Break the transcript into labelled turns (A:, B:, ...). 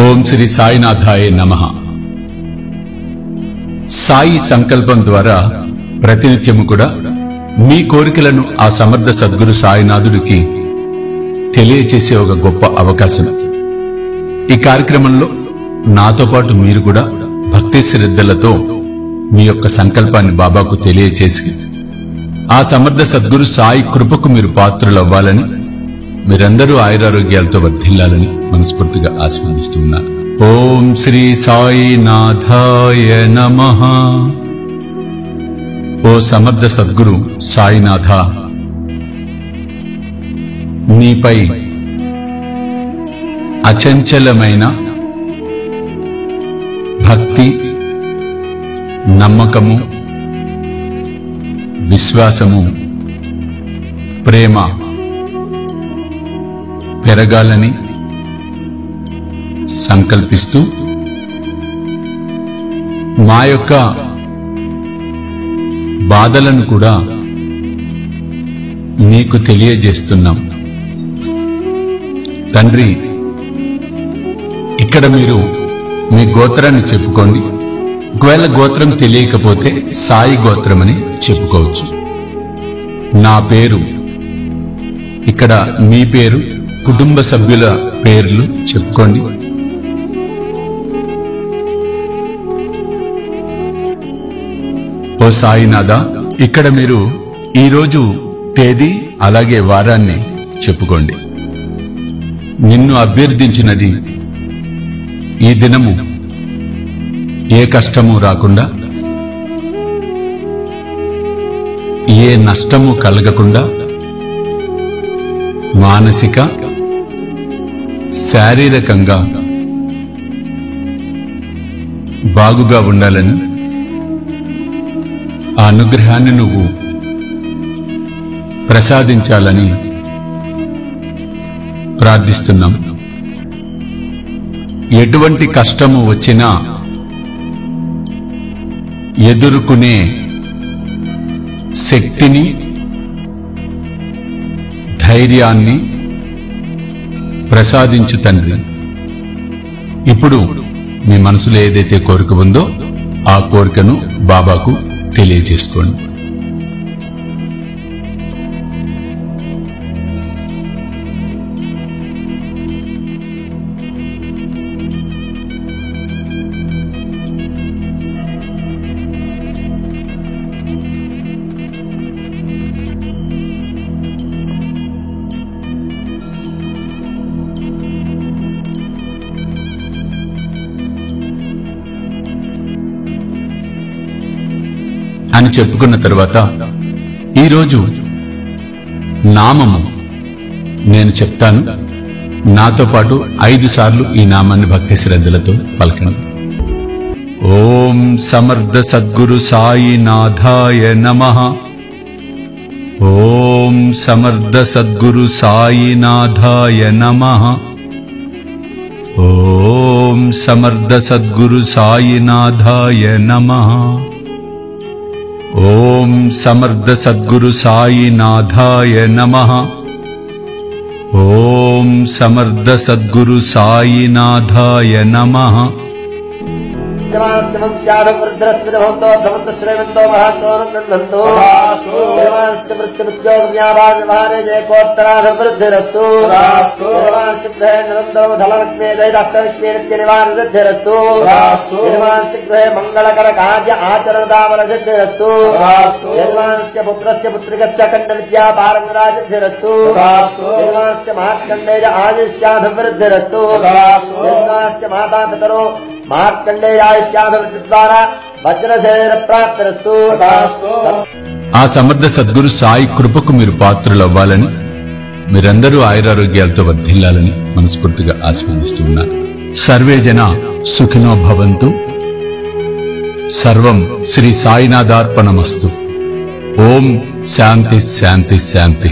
A: ఓం శ్రీ సాయినాథాయ నమః. సాయి సంకల్పం ద్వారా ప్రతినిత్యము కూడా మీ కోరికలను ఆ సమర్థ సద్గురు సాయినాథుడికి తెలియచేసే ఒక గొప్ప అవకాశం. ఈ కార్యక్రమంలో నాతో పాటు మీరు కూడా భక్తి శ్రద్ధలతో మీ యొక్క సంకల్పాన్ని బాబాకు తెలియచేసి ఆ సమర్థ సద్గురు సాయి కృపకు మీరు పాత్రులవ్వాలని, మీరందరూ ఆయురారోగ్యాలతో వర్ధిల్లాలని మనస్ఫూర్తిగా ఆశీర్వదిస్తున్నారు. ఓం శ్రీ సాయినాథాయ నమః. ఓ సమర్థ సద్గురు సాయినాథ, నీపై అచంచలమైన భక్తి, నమ్మకము, విశ్వాసము, ప్రేమ పెరగాలని సంకల్పిస్తూ మా యొక్క బాధలను కూడా నీకు తెలియజేస్తున్నాం. తండ్రి, ఇక్కడ మీరు మీ గోత్రాన్ని చెప్పుకోండి. ఒకవేళ గోత్రం తెలియకపోతే సాయి గోత్రమని చెప్పుకోవచ్చు. నా పేరు, ఇక్కడ మీ పేరు, కుటుంబ సభ్యుల పేర్లు చెప్పుకోండి. ఓ సాయినాథ, ఇక్కడ మీరు ఈరోజు తేదీ అలాగే వారాన్ని చెప్పుకోండి. నిన్ను అభ్యర్థించినది ఈ దినము ఏ కష్టము రాకుండా, ఏ నష్టము కలగకుండా మానసిక శారీరకంగా బాగుగా ఉండాలని, ఆ అనుగ్రహాన్ని నువ్వు ప్రసాదించాలని ప్రార్థిస్తున్నాం. ఎటువంటి కష్టము వచ్చినా ఎదుర్కొనే శక్తిని, ధైర్యాన్ని ప్రసాదించు తండ్రి. ఇప్పుడు మీ మనసులో ఏదైతే కోరిక ఉందో ఆ కోరికను బాబాకు తెలియజేసుకోండి. అని చెప్పుకున్న తర్వాత ఈరోజు నామము నేను చెప్తాను. నాతో పాటు 5 సార్లు ఈ నామాన్ని భక్తి శ్రద్ధలతో పలకండి. ఓం సమర్థ సద్గురు సాయినాథాయ నమః. ఓం సమర్థ సద్గురు సాయినాథాయ నమః. ఓం సమర్థ సద్గురు సాయినాథాయ నమః. ఓం సమర్థ సద్గురు సాయినాథాయ నమః. ఓం సమర్థ సద్గురు సాయినాథాయ నమః.
B: మంగళకర కార్య ఆచరణదావల సిద్ధిరస్తు. పుత్రస్య పుత్రికస్య ఖండ విద్యా పారంగదా సిద్ధిరస్తు. మార్కండేయ ఆయుష్యాభివృద్ధిరస్తు. మాతా పితరో మార్కండేయాయుష్యాభివృద్ధి ద్వారా వజ్రశరీర ప్రాప్తిరస్తు.
A: ఆ సమర్థ సద్గురు సాయి కృపకు మీరు పాత్రులవ్వాలని, మీరందరూ ఆయురారోగ్యాలతో వర్ధిల్లాలని మనస్ఫూర్తిగా ఆశీర్వదిస్తున్నారు. సర్వే జన సుఖినో భవంతు. సర్వం శ్రీ సాయినాథార్పణమస్తు. ఓం శాంతి శాంతి శాంతి.